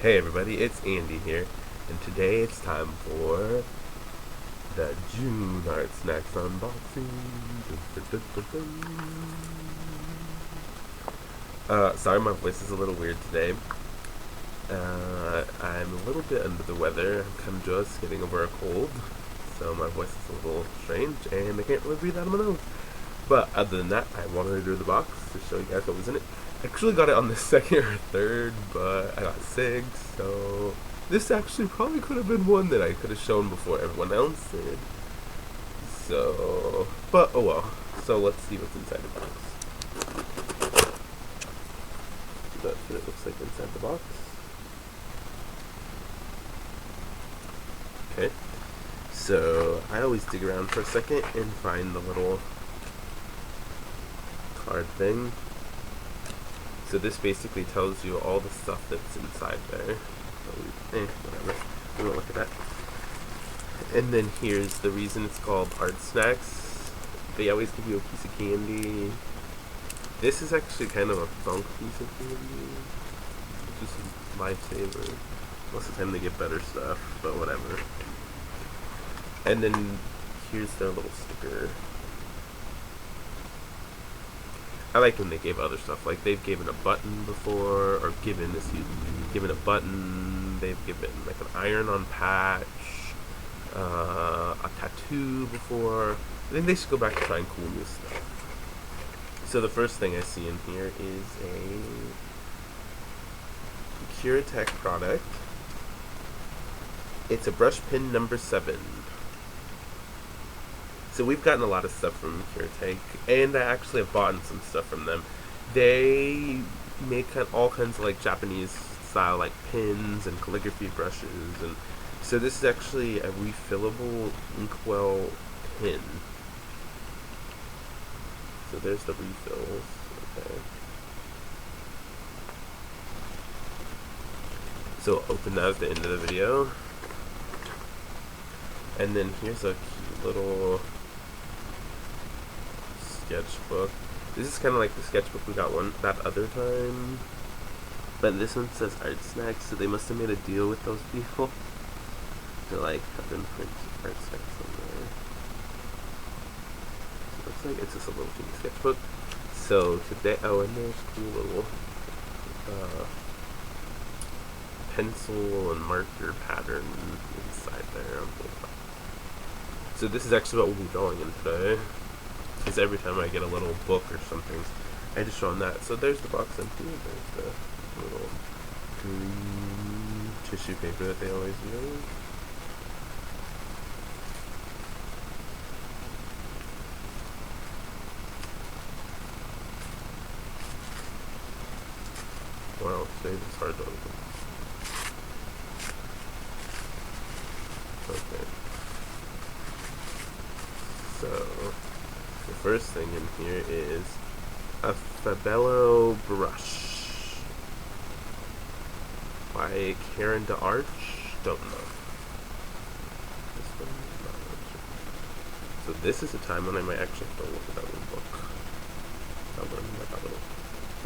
Hey everybody, it's Andy here, and today it's time for the June Artsnacks unboxing. Dun, dun, dun, dun, sorry my voice is a little weird today. I'm a little bit under the weather. I'm kind of just getting over a cold, so my voice is a little strange, and I can't really breathe out of my nose. But other than that, I wanted to do the box to show you guys what was in it. I actually got it on the second or third, but I got sick, so this actually probably could have been one that I could have shown before everyone else did. So, but oh well. So let's see what's inside the box. That's what it looks like inside the box. Okay. So I always dig around for a second and find the little card thing. So this basically tells you all the stuff that's inside there. Whatever. We won't look at that. And then here's the reason it's called Artsnacks. They always give you a piece of candy. This is actually kind of a bunk piece of candy, which is my favorite. Most of the time they get better stuff, but whatever. And then here's their little sticker. I like when they gave other stuff, like they've given a button before, or given a button, they've given like an iron-on patch, a tattoo before. I think they should go back to trying cool new stuff. So the first thing I see in here is a Curatech product. It's a brush pen number 7. So we've gotten a lot of stuff from Curatech, and I actually have bought some stuff from them. They make all kinds of like Japanese style like pens and calligraphy brushes, and so this is actually a refillable inkwell pen. So there's the refills. Okay. So open that at the end of the video. And then here's a cute little sketchbook. This is kind of like the sketchbook we got that other time. But this one says Artsnacks, so they must have made a deal with those people to like have them print Artsnacks on there. Looks like it's just a little teeny sketchbook. So today, oh, and there's cool little pencil and marker pattern inside there. So this is actually what we'll be drawing in today. Because every time I get a little book or something, I just show them that. So there's the box empty. There's the little green tissue paper that they always use. Wow, today's is hard to open. Okay. So, the first thing in here is a Fabello brush by Karen DeArch. Don't know. This one, not really sure. So this is a time when I might actually have to look at that little book. That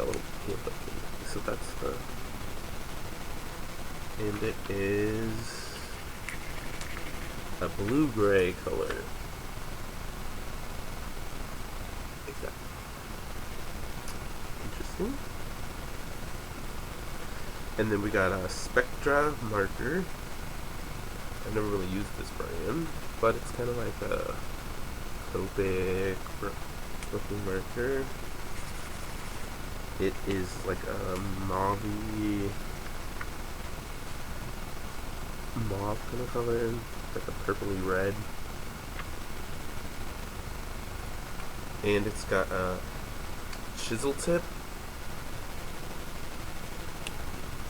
little handbook. So that's the, and it is a blue-gray color. Exactly. Interesting. And then we got a Spectra marker. I've never really used this brand, but it's kind of like a Copic looking marker. It is like a mauve kind of color, like a purpley red. And it's got a chisel tip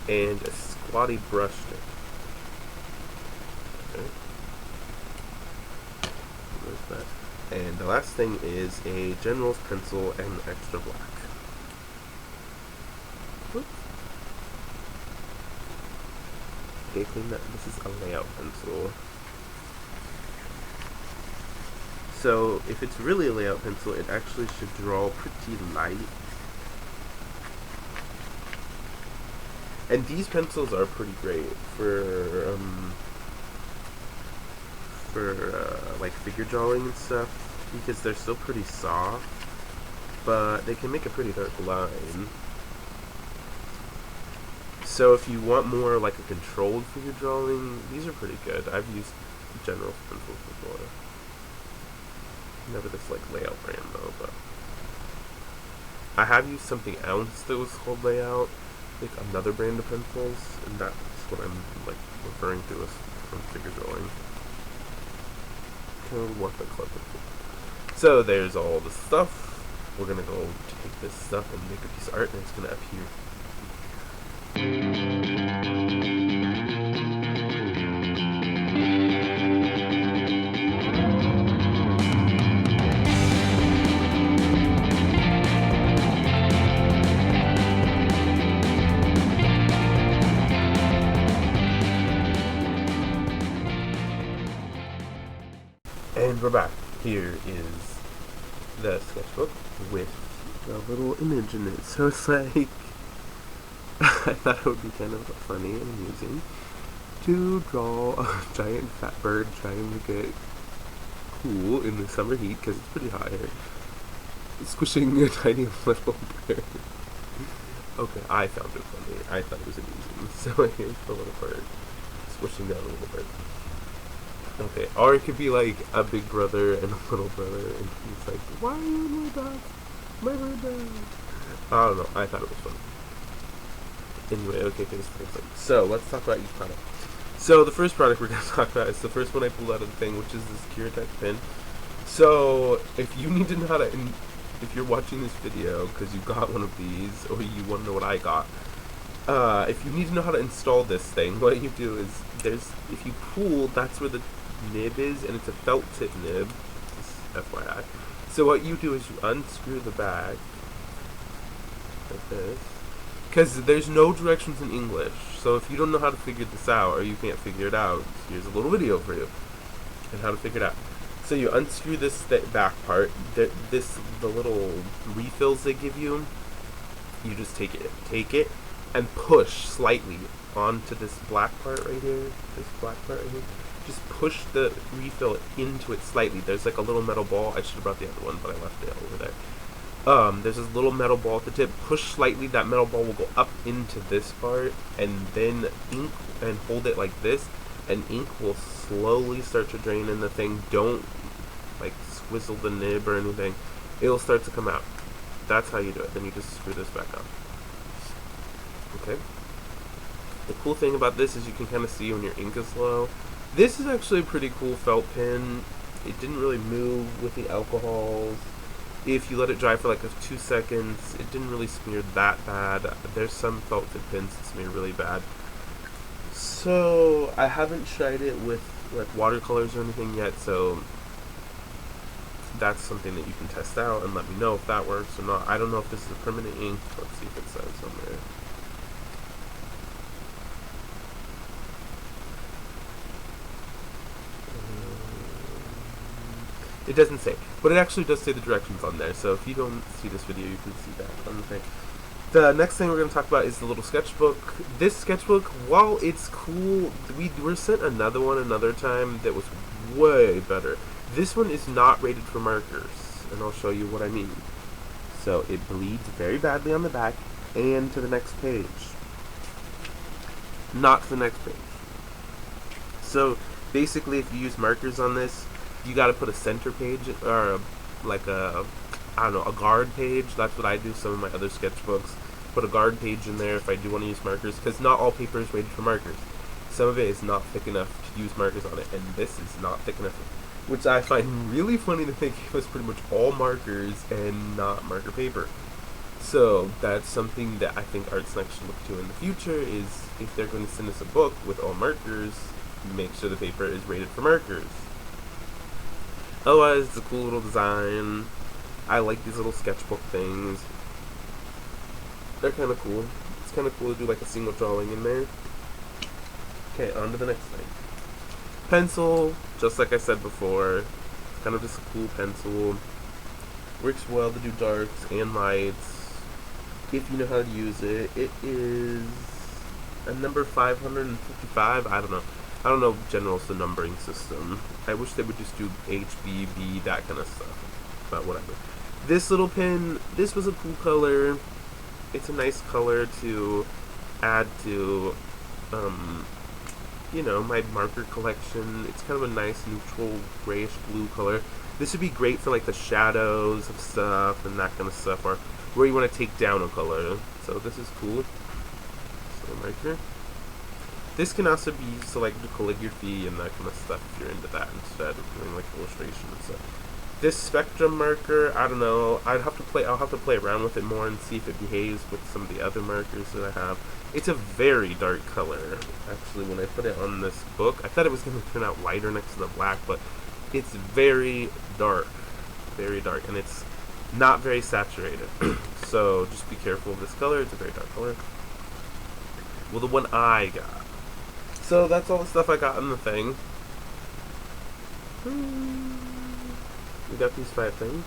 and a squatty brush tip. Okay. There's that. And the last thing is a general's pencil and extra black. Oops. Okay, clean that. This is a layout pencil. So if it's really a layout pencil, it actually should draw pretty light. And these pencils are pretty great for like figure drawing and stuff, because they're still pretty soft, but they can make a pretty dark line. So if you want more like a controlled figure drawing, these are pretty good. I've used general pencils before. Never this like layout brand though, but I have used something else that was called layout, like another brand of pencils, and that's what I'm like referring to as from figure drawing. Kind of what the club is. So there's all the stuff. We're gonna go take this stuff and make a piece of art, and it's gonna appear. And we're back. Here is the sketchbook with a little image in it. So it's like, I thought it would be kind of funny and amusing to draw a giant fat bird trying to get cool in the summer heat, because it's pretty hot here, squishing a tiny little bird. Okay, I found it funny. I thought it was amusing. So here's the little bird squishing down a little bird. Okay, or it could be like a big brother and a little brother, and he's like, "Why are you in my back? My bird died." I don't know. I thought it was funny. Anyway, okay, so let's talk about each product. So the first product we're going to talk about is the first one I pulled out of the thing, which is this Curetech pen. So if you need to know how to, if you're watching this video because you got one of these, or you want to know what I got, if you need to know how to install this thing, what you do is, if you pull, that's where the nib is, and it's a felt tip nib, just FYI. So what you do is you unscrew the back, like this, because there's no directions in English, so if you don't know how to figure this out, or you can't figure it out, here's a little video for you, and how to figure it out. So you unscrew this back part, the little refills they give you, you just take it, and push slightly onto this black part right here, just push the refill into it slightly. There's like a little metal ball. I should have brought the other one, but I left it over there. There's this little metal ball at the tip. Push slightly, that metal ball will go up into this part, and then ink, and hold it like this, and ink will slowly start to drain in the thing. Don't like squizzle the nib or anything. It'll start to come out. That's how you do it. Then you just screw this back on. Okay. The cool thing about this is you can kind of see when your ink is low. This is actually a pretty cool felt pen. It didn't really move with the alcohols. If you let it dry for like 2 seconds, it didn't really smear that bad. There's some felt tip pens that smear really bad. So I haven't tried it with like watercolors or anything yet, so that's something that you can test out and let me know if that works or not. I don't know if this is a permanent ink. Let's see if it says somewhere. It doesn't say, but it actually does say the directions on there, so if you don't see this video, you can see that on the thing. The next thing we're going to talk about is the little sketchbook. This sketchbook, while it's cool, we were sent another one another time that was way better. This one is not rated for markers, and I'll show you what I mean. So it bleeds very badly on the back and to the next page. Not to the next page. So basically, if you use markers on this, you got to put a center page, or like a, I don't know, a guard page. That's what I do. Some of my other sketchbooks put a guard page in there if I do want to use markers, because not all paper is rated for markers. Some of it is not thick enough to use markers on it, and this is not thick enough, which I find really funny that they gave us pretty much all markers and not marker paper. So that's something that I think Artsnacks should look to in the future, is if they're going to send us a book with all markers, make sure the paper is rated for markers. Otherwise, it's a cool little design. I like these little sketchbook things. They're kind of cool. It's kind of cool to do like a single drawing in there. Okay, on to the next thing. Pencil, just like I said before, it's kind of just a cool pencil. Works well to do darks and lights if you know how to use it. It is And number 555, I don't know. I don't know general's the numbering system. I wish they would just do H, B, B, that kind of stuff. But whatever. This little pin, this was a cool color. It's a nice color to add to, you know, my marker collection. It's kind of a nice neutral grayish blue color. This would be great for like the shadows of stuff and that kind of stuff, or where you want to take down a color. So this is cool. So marker. This can also be used to like do calligraphy and that kind of stuff if you're into that instead of doing like illustration and stuff. This spectrum marker, I don't know. I'll have to play around with it more and see if it behaves with some of the other markers that I have. It's a very dark color. Actually, when I put it on this book, I thought it was going to turn out lighter next to the black, but it's very dark, and it's not very saturated. So just be careful of this color. It's a very dark color. Well, the one I got. So that's all the stuff I got in the thing. We got these 5 things.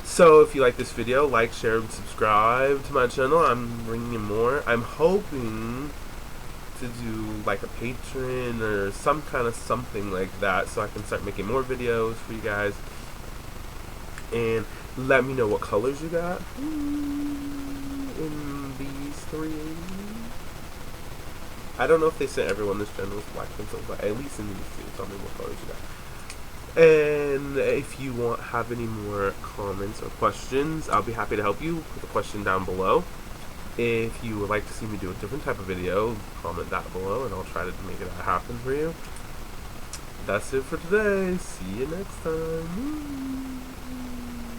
So if you like this video, like, share, and subscribe to my channel. I'm bringing in more. I'm hoping to do like a Patreon or some kind of something like that, so I can start making more videos for you guys. And let me know what colors you got in these 3. I don't know if they sent everyone this general's black pencil, but at least in these 2, tell me what colors you got. And if you have any more comments or questions, I'll be happy to help you. Put the question down below. If you would like to see me do a different type of video, comment that below, and I'll try to make it happen for you. That's it for today. See you next time.